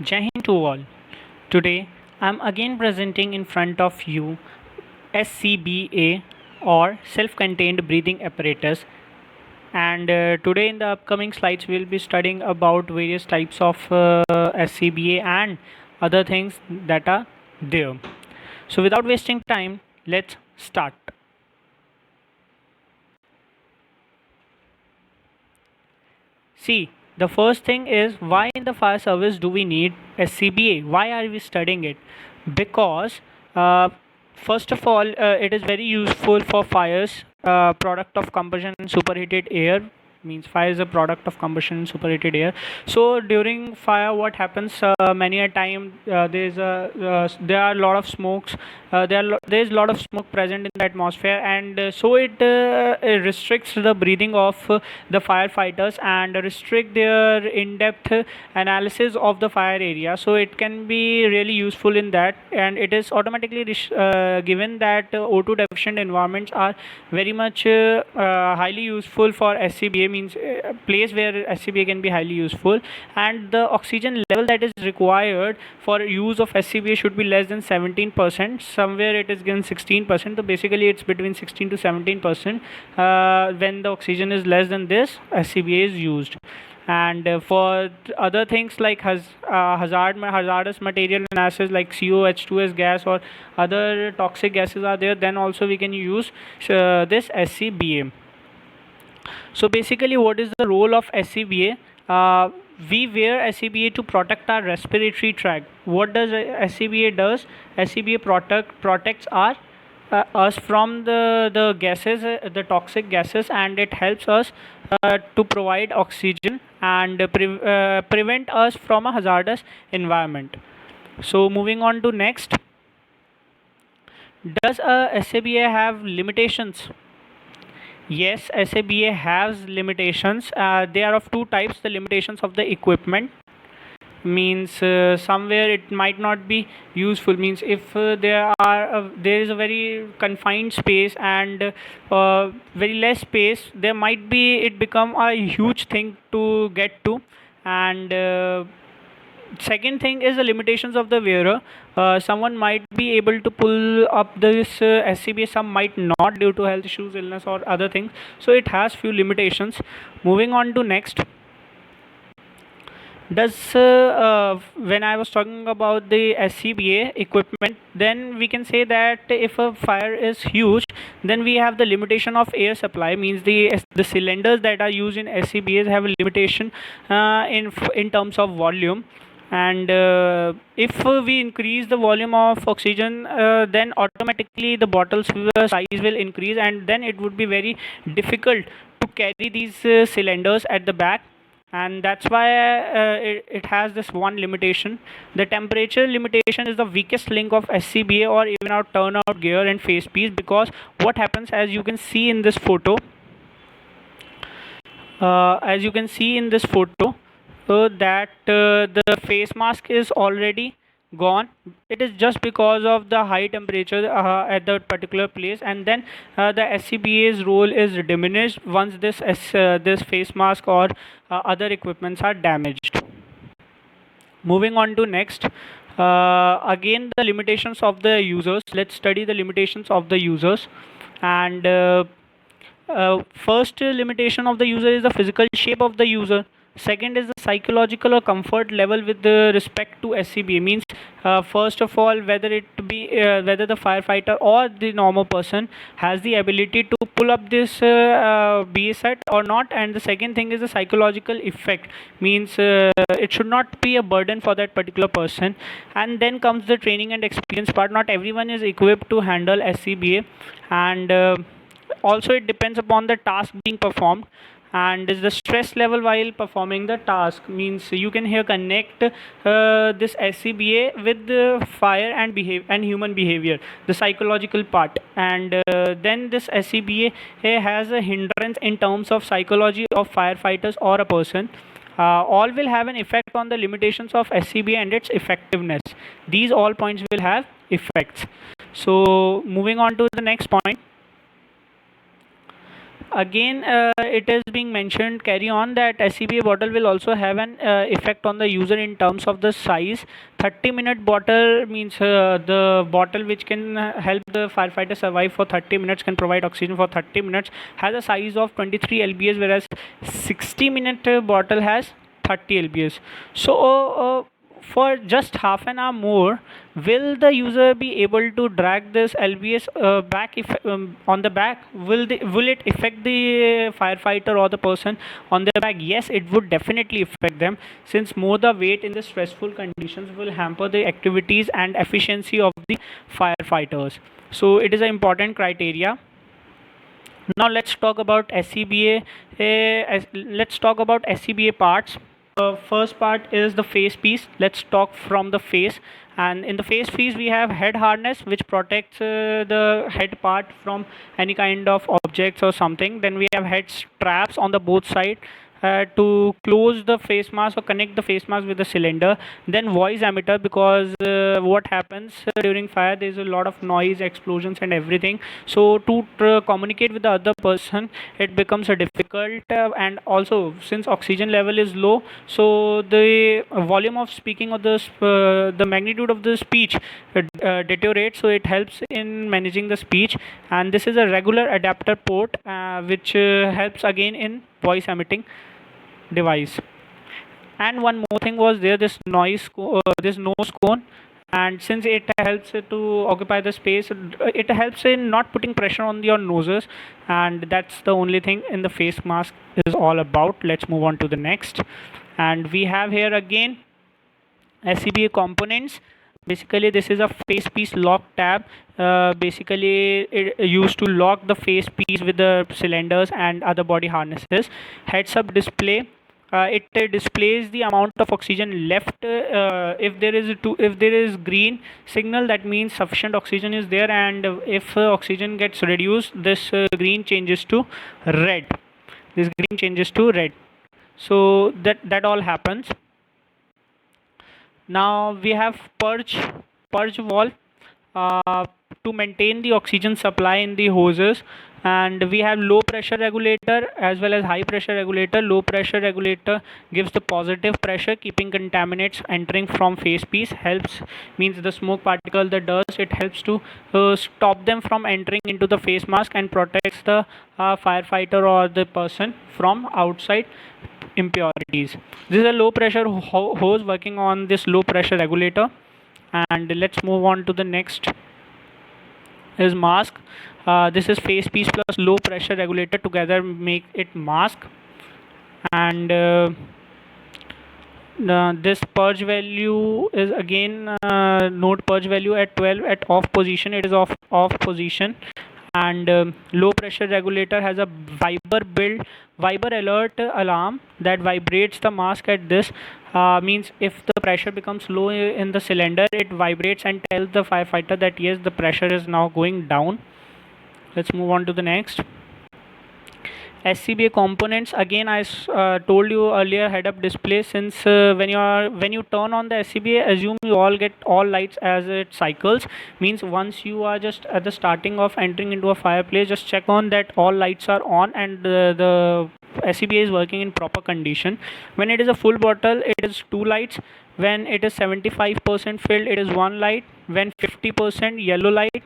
Jai Hind to all. Today I'm again presenting in front of you SCBA or self-contained breathing apparatus, and today in the upcoming slides we'll be studying about various types of SCBA and other things that are there. So without wasting time, let's start. See, the first thing is, why in the fire service do we need SCBA? Why are we studying it? Because first of all, it is very useful for fires, product of combustion and superheated air. Means fire is a product of combustion and superheated air. So during fire, what happens? Many a time there are a lot of smokes. There is a lot of smoke present in the atmosphere, and it restricts the breathing of the firefighters and restrict their in-depth analysis of the fire area. So it can be really useful in that, and it is automatically given that O2 deficient environments are very much highly useful for SCBA. Means a place where SCBA can be highly useful, and the oxygen level that is required for use of SCBA should be less than 17%. Somewhere it is given 16%. So basically it's between 16 to 17%. When the oxygen is less than this, SCBA is used. And for other things like hazardous material analysis like COH2S gas or other toxic gases are there, then also we can use this SCBA. So basically, what is the role of SCBA? We wear SCBA to protect our respiratory tract. What does SCBA does? SCBA protects our us from the gases, the toxic gases, and it helps us to provide oxygen and prevent us from a hazardous environment. So moving on to next, does a SCBA have limitations? Yes, SABA has limitations. They are of two types. The limitations of the equipment means somewhere it might not be useful. Means if there is a very confined space and very less space, there might be it become a huge thing to get to. And second thing is the limitations of the wearer. Someone might be able to pull up this SCBA, some might not due to health issues, illness or other things. So it has few limitations. Moving on to next, does when I was talking about the SCBA equipment, then we can say that if a fire is huge, then we have the limitation of air supply. Means the cylinders that are used in SCBAs have a limitation in terms of volume. And if we increase the volume of oxygen, then automatically the bottle's size will increase, and then it would be very difficult to carry these cylinders at the back. And that's why it has this one limitation. The temperature limitation is the weakest link of SCBA or even our turnout gear and face piece, because what happens, as you can see in this photo, that the face mask is already gone. It is just because of the high temperature at that particular place, and then the SCBA's role is diminished once this face mask or other equipments are damaged. Moving on to next, again the limitations of the users. Let's study the limitations of the users. And first limitation of the user is the physical shape of the user. Second is the psychological or comfort level with respect to SCBA. Means first of all, whether the firefighter or the normal person has the ability to pull up this BA set or not. And the second thing is the psychological effect. Means it should not be a burden for that particular person. And then comes the training and experience part. Not everyone is equipped to handle SCBA, and also it depends upon the task being performed, and is the stress level while performing the task. Means you can here connect this SCBA with the fire and human behavior, the psychological part. And then this SCBA has a hindrance in terms of psychology of firefighters or a person. All will have an effect on the limitations of SCBA and its effectiveness. These all points will have effects. So moving on to the next point, Again, it is being mentioned, carry on, that SCBA bottle will also have an effect on the user in terms of the size. 30-minute bottle means the bottle which can help the firefighter survive for 30 minutes, can provide oxygen for 30 minutes, has a size of 23 lbs, whereas 60-minute bottle has 30 lbs. So for just half an hour more, will the user be able to drag this lbs back, if on the back? Will it affect the firefighter or the person on their back? Yes, it would definitely affect them, since more the weight in the stressful conditions will hamper the activities and efficiency of the firefighters. So it is an important criteria. Now let's talk about SCBA. Let's talk about SCBA parts. First part is the face piece. Let's talk from the face. And in the face piece, we have head harness, which protects the head part from any kind of objects or something. Then we have head straps on the both side to close the face mask or connect the face mask with the cylinder. Then voice emitter, because what happens during fire, there is a lot of noise, explosions and everything. So to communicate with the other person, it becomes a difficult, and also since oxygen level is low, so the volume of speaking, or the magnitude of the speech deteriorates, so it helps in managing the speech. And this is a regular adapter port, which helps again in voice emitting device. And one more thing was there, this this nose cone. And since it helps to occupy the space, it helps in not putting pressure on your noses. And that's the only thing in the face mask is all about. Let's move on to the next. And we have here again SCBA components. Basically this is a face piece lock tab. Basically it used to lock the face piece with the cylinders and other body harnesses. Heads up display. It displays the amount of oxygen left. If there is green signal, that means sufficient oxygen is there, and if oxygen gets reduced, this green changes to red. So that all happens. Now we have purge valve to maintain the oxygen supply in the hoses. And we have low pressure regulator as well as high pressure regulator. Low pressure regulator gives the positive pressure, keeping contaminants entering from face piece. Helps, means the smoke particle, the dust, it helps to stop them from entering into the face mask, and protects the firefighter or the person from outside impurities. This is a low pressure hose working on this low pressure regulator. And let's move on to the next is mask. This is face piece plus low pressure regulator together make it mask. And this purge value is again note purge value at 12 at off position. It is off position. And low pressure regulator has a viber alert alarm that vibrates the mask at this. Means if the pressure becomes low in the cylinder, it vibrates and tells the firefighter that yes, the pressure is now going down. Let's move on to the next. SCBA components, again I told you earlier, head up display. Since when you turn on the SCBA, assume you all get all lights as it cycles. Means once you are just at the starting of entering into a fireplace, just check on that all lights are on and the SCBA is working in proper condition. When it is a full bottle, it is 2 lights. When it is 75% filled, it is 1 light. When 50%, yellow light.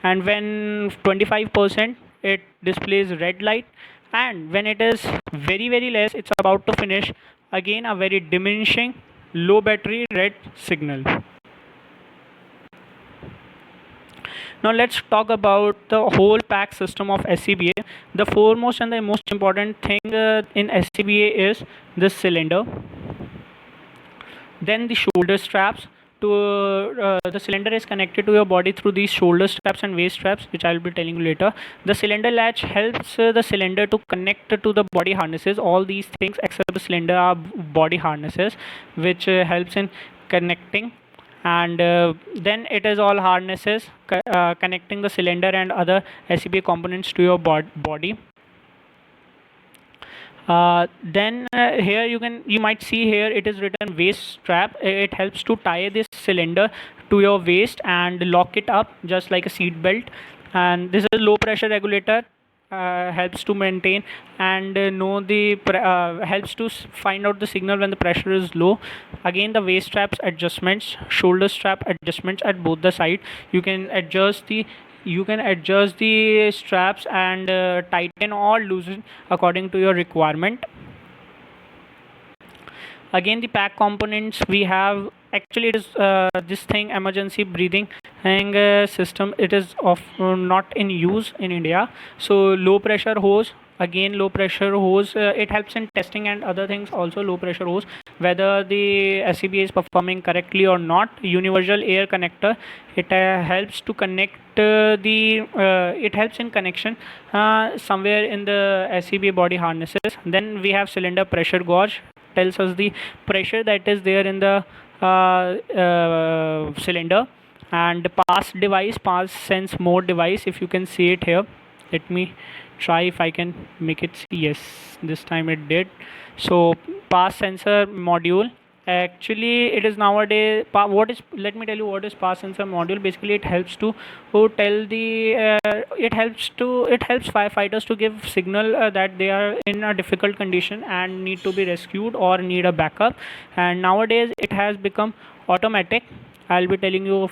And when 25%, it displays red light. And when it is very less, it's about to finish, again a very diminishing low battery red signal. Now let's talk about the whole pack system of SCBA. The foremost and the most important thing in SCBA is the cylinder, then the shoulder straps. The cylinder is connected to your body through these shoulder straps and waist straps, which I will be telling you later. The cylinder latch helps the cylinder to connect to the body harnesses. All these things except the cylinder are body harnesses, which helps in connecting. And then it is all harnesses connecting the cylinder and other SCBA components to your body. Then here you might see here it is written waist strap. It helps to tie this cylinder to your waist and lock it up just like a seat belt. And this is a low pressure regulator. helps to maintain and know the helps to find out the signal when the pressure is low. Again, the waist straps adjustments, shoulder strap adjustments at both the side. You can adjust the straps and tighten or loosen according to your requirement. Again, the pack components we have, actually it is this thing, emergency breathing system, it is of not in use in India. So low pressure hose, again low pressure hose, it helps in testing and other things also. Low pressure hose, whether the SCBA is performing correctly or not. Universal air connector, it helps to connect it helps in connection somewhere in the SCBA body harnesses. Then we have cylinder pressure gauge, tells us the pressure that is there in the cylinder. And pass sense mode device, if you can see it here, let me try if I can make it see. Yes, this time it did. So pass sensor module, actually it is nowadays what is, let me tell you what is pass sensor module. Basically it helps to tell the it helps firefighters to give signal that they are in a difficult condition and need to be rescued or need a backup. And nowadays it has become automatic. I'll be telling you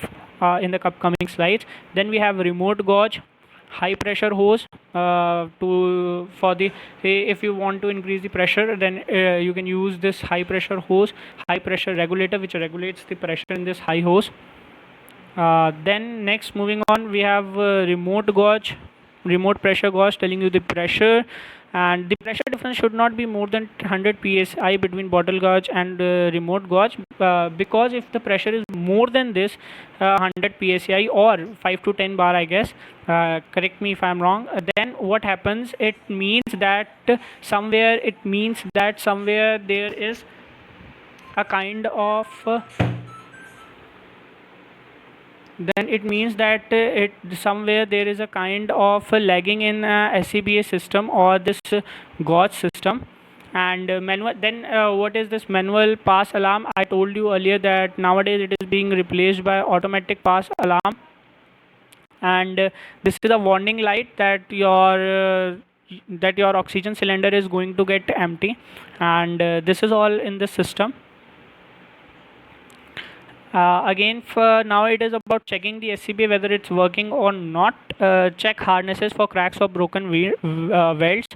in the upcoming slides. Then we have remote gauge, high pressure hose, to for the if you want to increase the pressure, then you can use this high pressure hose, high pressure regulator, which regulates the pressure in this high hose. Then next, moving on, we have remote gauge, remote pressure gauge, telling you the pressure. And the pressure difference should not be more than 100 psi between bottle gauge and remote gauge, because if the pressure is more than this 100 psi or 5 to 10 bar, I guess, correct me if I'm wrong, then what happens, it means that somewhere there is a kind of then it means that it somewhere there is a kind of lagging in SCBA system or this gauge system. And manual, then what is this manual pass alarm? I told you earlier that nowadays it is being replaced by automatic pass alarm. And this is a warning light that your oxygen cylinder is going to get empty. And this is all in the system. Again, for now it is about checking the SCBA whether it's working or not. Check harnesses for cracks or broken welds.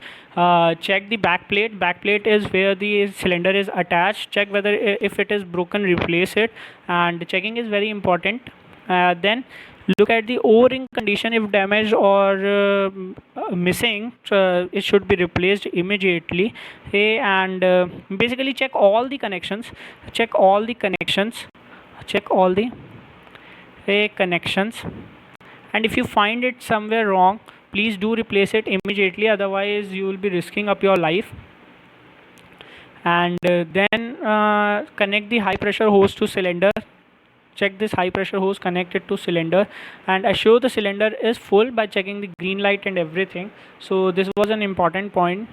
Check the back plate. Back plate is where the cylinder is attached. Check whether if it is broken, replace it. And checking is very important. Then look at the O-ring condition. If damaged or missing, it should be replaced immediately. Okay, and basically check all the connections. Check all the connections. Check all the connections, and if you find it somewhere wrong, please do replace it immediately, otherwise you will be risking up your life. And then connect the high pressure hose to cylinder. Check this high pressure hose connected to cylinder and assure the cylinder is full by checking the green light and everything. So this was an important point.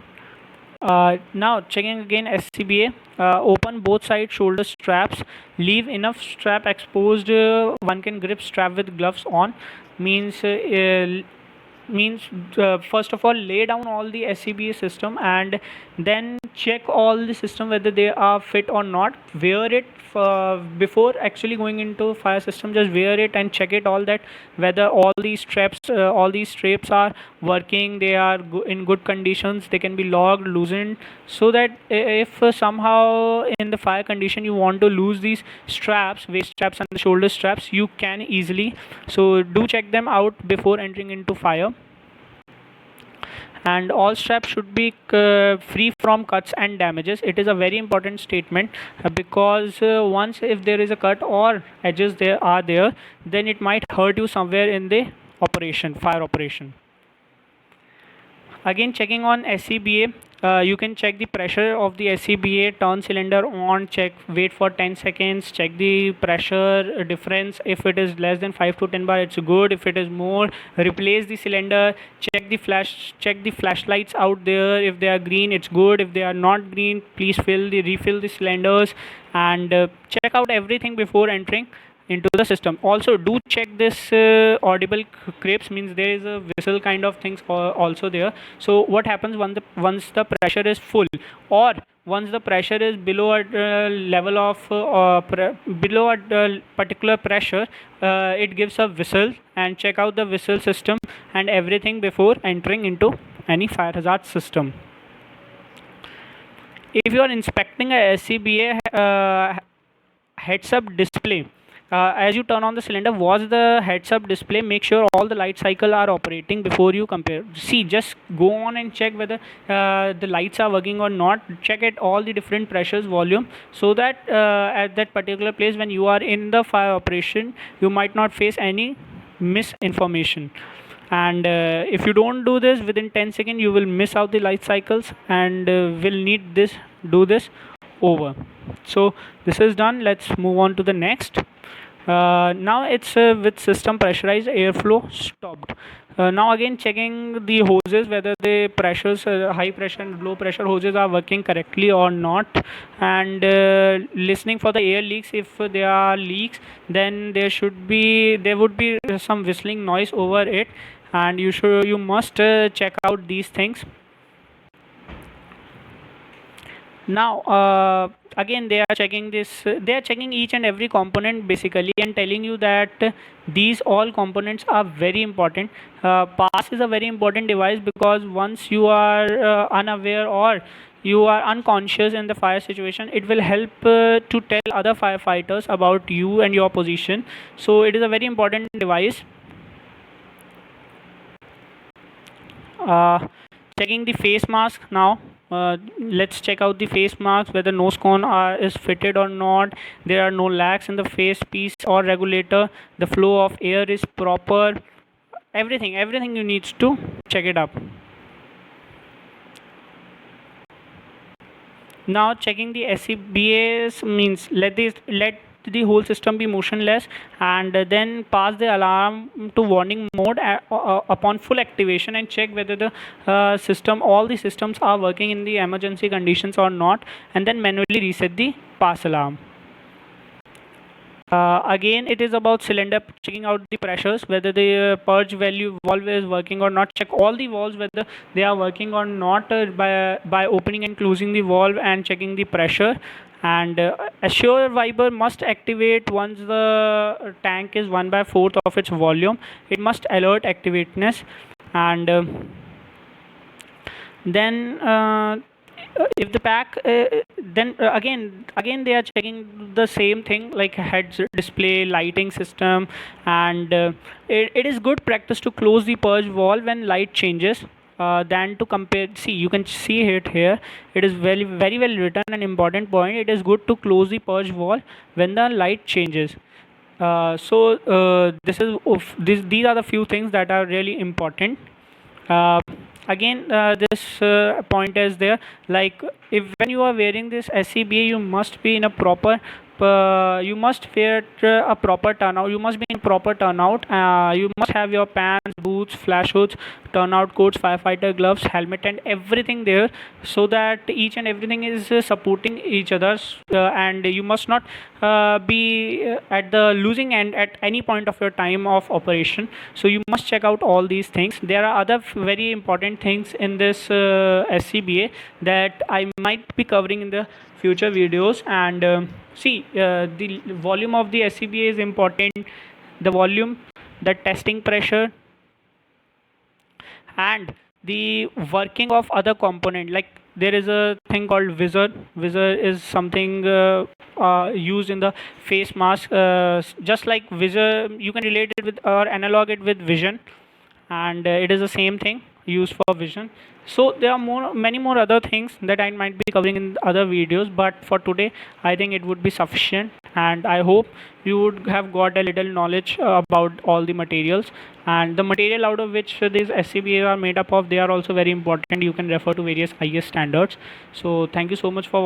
Now checking again SCBA. Open both side shoulder straps, leave enough strap exposed, one can grip strap with gloves on. Means first of all, lay down all the SCBA system and then check all the system whether they are fit or not. Wear it before actually going into fire system. Just wear it and check it all, that whether all these straps are working, they are in good conditions, they can be locked, loosened, so that if somehow in the fire condition you want to lose these straps, waist straps and the shoulder straps, you can easily. So do check them out before entering into fire. And all straps should be free from cuts and damages. It is a very important statement, because once if there is a cut or edges there, then it might hurt you somewhere in the fire operation. Again, checking on SCBA, you can check the pressure of the SCBA, turn cylinder on, wait for 10 seconds, check the pressure difference. If it is less than 5 to 10 bar, it's good. If it is more, replace the cylinder. Check the flashlights out there. If they are green, it's good. If they are not green, please refill the cylinders. And check out everything before entering. into the system. Also, do check this audible creeps, means there is a whistle kind of things also there. So what happens once the pressure is full, or once the pressure is below a level of below a particular pressure, it gives a whistle, and check out the whistle system and everything before entering into any fire hazard system. If you are inspecting a SCBA heads up display, as you turn on the cylinder, watch the heads up display, make sure all the light cycle are operating before you compare. See, just go on and check whether the lights are working or not. Check at all the different pressures, volume, so that at that particular place when you are in the fire operation, you might not face any misinformation. And if you don't do this within 10 seconds, you will miss out the life cycles, and will need this do this over. So this is done. Let's move on to the next. Now it's with system pressurized airflow stopped. Now again checking the hoses whether the pressures, high pressure and low pressure hoses are working correctly or not, and listening for the air leaks. If there are leaks, then there would be some whistling noise over it, and you must check out these things. Now again they are checking this, they are checking each and every component basically, and telling you that these all components are very important. Pass is a very important device, because once you are unaware or you are unconscious in the fire situation, it will help to tell other firefighters about you and your position. So it is a very important device. Checking the face mask now. Let's check out the face mask whether nose cone is fitted or not. There are no lags in the face piece or regulator. The flow of air is proper. Everything you need to check it up. Now checking the SCBAs means let the whole system be motionless, and then pass the alarm to warning mode upon full activation, and check whether the all the systems are working in the emergency conditions or not, and then manually reset the pass alarm. Again, it is about cylinder, checking out the pressures whether the purge valve is working or not. Check all the valves whether they are working or not, by opening and closing the valve and checking the pressure. And assure viber must activate once the tank is 1/4 of its volume. It must alert activateness. And then if the pack then again they are checking the same thing, like heads display, lighting system. And it is good practice to close the purge valve when light changes, than to compare. See, you can see it here, it is very well written, an important point. It is good to close the purge valve when the light changes. These are the few things that are really important. uh, Again, this point is there, like if when you are wearing this SCBA, you must be in a proper you must wear a proper turnout, you must be in proper turnout. You must have your pants, boots, flash hoods, turnout coats, firefighter gloves, helmet, and everything there, so that each and everything is supporting each other's. And you must not be at the losing end at any point of your time of operation. So you must check out all these things. There are other very important things in this SCBA that I might be covering in the future videos. And see, the volume of the SCBA is important, the volume, the testing pressure, and the working of other component. Like there is a thing called visor is something used in the face mask. Just like visor, you can relate it with or analog it with vision, and it is the same thing used for vision. So there are many more other things that I might be covering in other videos, but for today I think it would be sufficient, and I hope you would have got a little knowledge about all the materials, and the material out of which these SCBAs are made up of. They are also very important. You can refer to various IS standards. So thank you so much for